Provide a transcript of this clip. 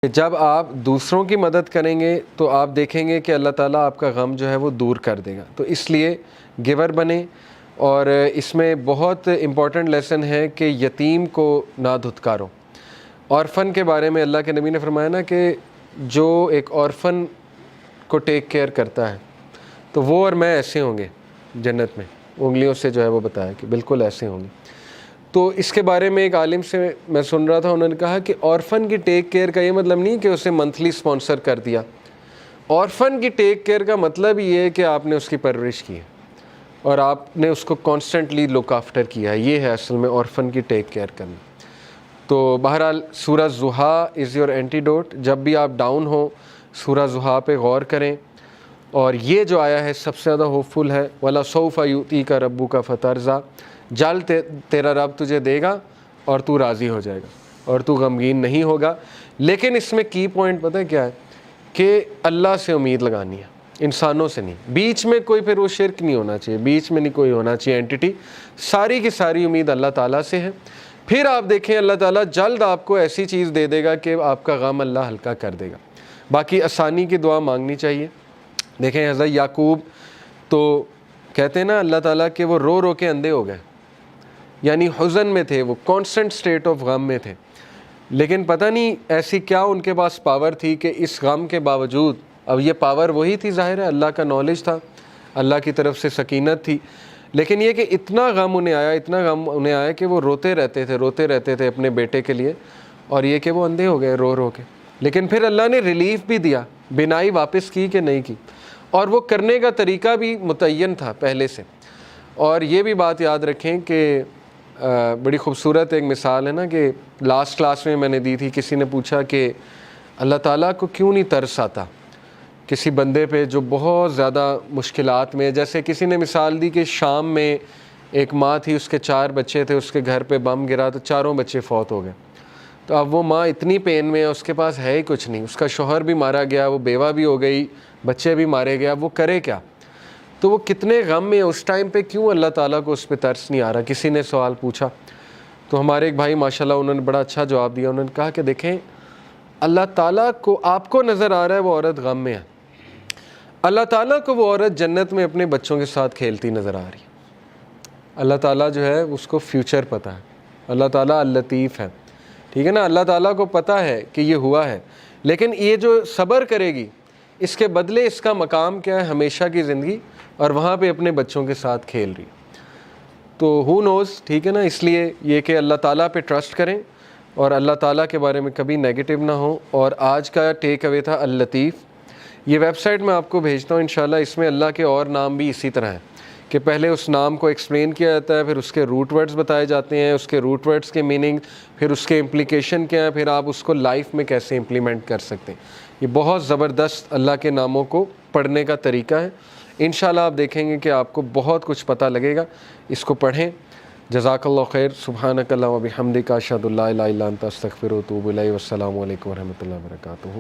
کہ جب آپ دوسروں کی مدد کریں گے تو آپ دیکھیں گے کہ اللہ تعالیٰ آپ کا غم جو ہے وہ دور کر دے گا. تو اس لیے گیور بنیں. اور اس میں بہت امپورٹنٹ لیسن ہے کہ یتیم کو نہ دھتکارو. اورفن کے بارے میں اللہ کے نبی نے فرمایا نا کہ جو ایک اورفن کو ٹیک کیئر کرتا ہے تو وہ اور میں ایسے ہوں گے جنت میں. انگلیوں سے جو ہے وہ بتایا کہ بالکل ایسے ہوں گے. تو اس کے بارے میں ایک عالم سے میں سن رہا تھا, انہوں نے کہا کہ اورفن کی ٹیک کیئر کا یہ مطلب نہیں کہ اسے منتھلی سپانسر کر دیا. اورفن کی ٹیک کیئر کا مطلب یہ ہے کہ آپ نے اس کی پرورش کی ہے اور آپ نے اس کو کانسٹنٹلی لک آفٹر کیا ہے. یہ ہے اصل میں اورفن کی ٹیک کیئر کرنا. تو بہرحال سورہ ضحیٰ از یور اینٹیڈوٹ. جب بھی آپ ڈاؤن ہوں سورہ ضحیٰ پہ غور کریں. اور یہ جو آیا ہے سب سے زیادہ ہوپ فل ہے, وَلَسَوْفَ يُؤْتِيكَ رَبُّكَ فَتَرْضَىٰ. جلد تیرا رب تجھے دے گا اور تو راضی ہو جائے گا اور تو غمگین نہیں ہوگا. لیکن اس میں کی پوائنٹ پتہ ہے کیا ہے کہ اللہ سے امید لگانی ہے, انسانوں سے نہیں. بیچ میں کوئی پھر وہ شرک نہیں ہونا چاہیے, بیچ میں نہیں کوئی ہونا چاہیے اینٹی. ساری کی ساری امید اللہ تعالیٰ سے ہے. پھر آپ دیکھیں اللہ تعالیٰ جلد آپ کو ایسی چیز دے دے گا کہ آپ کا غم اللہ ہلکا کر دے گا. باقی آسانی کی دعا مانگنی چاہیے. دیکھیں حضرت یعقوب تو کہتے ہیں نا اللہ تعالیٰ کہ وہ رو رو کے اندھے ہو گئے, یعنی حزن میں تھے, وہ کانسٹنٹ سٹیٹ آف غم میں تھے. لیکن پتہ نہیں ایسی کیا ان کے پاس پاور تھی کہ اس غم کے باوجود, اب یہ پاور وہی تھی ظاہر ہے, اللہ کا نالج تھا, اللہ کی طرف سے سکینت تھی. لیکن یہ کہ اتنا غم انہیں آیا, اتنا غم انہیں آیا کہ وہ روتے رہتے تھے اپنے بیٹے کے لیے, اور یہ کہ وہ اندھے ہو گئے رو رو کے. لیکن پھر اللہ نے ریلیف بھی دیا, بینائی واپس کی کہ نہیں کی, اور وہ کرنے کا طریقہ بھی متعین تھا پہلے سے. اور یہ بھی بات یاد رکھیں کہ بڑی خوبصورت ایک مثال ہے نا کہ لاسٹ کلاس میں نے دی تھی, کسی نے پوچھا کہ اللہ تعالیٰ کو کیوں نہیں ترس آتا کسی بندے پہ جو بہت زیادہ مشکلات میں. جیسے کسی نے مثال دی کہ شام میں ایک ماں تھی, اس کے 4 بچے تھے, اس کے گھر پہ بم گرا تو چاروں بچے فوت ہو گئے. تو اب وہ ماں اتنی پین میں ہے, اس کے پاس ہے ہی کچھ نہیں, اس کا شوہر بھی مارا گیا, وہ بیوہ بھی ہو گئی, بچے بھی مارے گیا, وہ کرے کیا؟ تو وہ کتنے غم میں اس ٹائم پہ, کیوں اللہ تعالیٰ کو اس پہ ترس نہیں آ رہا؟ کسی نے سوال پوچھا. تو ہمارے ایک بھائی ماشاءاللہ انہوں نے بڑا اچھا جواب دیا. انہوں نے کہا کہ دیکھیں اللہ تعالیٰ کو, آپ کو نظر آ رہا ہے وہ عورت غم میں ہے, اللہ تعالیٰ کو وہ عورت جنت میں اپنے بچوں کے ساتھ کھیلتی نظر آ رہی ہے. اللہ تعالیٰ جو ہے اس کو فیوچر پتہ ہے, اللہ تعالیٰ اللطیف ہے, ٹھیک ہے نا. اللہ تعالیٰ کو پتہ ہے کہ یہ ہوا ہے, لیکن یہ جو صبر کرے گی اس کے بدلے اس کا مقام کیا ہے, ہمیشہ کی زندگی, اور وہاں پہ اپنے بچوں کے ساتھ کھیل رہی. تو ہو نوز, ٹھیک ہے نا. اس لیے یہ کہ اللہ تعالیٰ پہ ٹرسٹ کریں اور اللہ تعالیٰ کے بارے میں کبھی نیگیٹو نہ ہوں. اور آج کا ٹیک اوے تھا اللطیف. یہ ویب سائٹ میں آپ کو بھیجتا ہوں انشاءاللہ. اس میں اللہ کے اور نام بھی اسی طرح ہیں کہ پہلے اس نام کو ایکسپلین کیا جاتا ہے, پھر اس کے روٹ ورڈز بتائے جاتے ہیں, اس کے روٹ ورڈز کے میننگ, پھر اس کے امپلیکیشن کیا ہے, پھر آپ اس کو لائف میں کیسے امپلیمنٹ کر سکتے ہیں. یہ بہت زبردست اللہ کے ناموں کو پڑھنے کا طریقہ ہے. انشاءاللہ آپ دیکھیں گے کہ آپ کو بہت کچھ پتہ لگے گا. اس کو پڑھیں. جزاک اللہ خیر. سبحانک اللہم و بحمدک, اشہد ان لا الہ الا انت, استغفرک و اتوب الیک. والسلام علیکم ورحمۃ اللہ وبرکاتہ.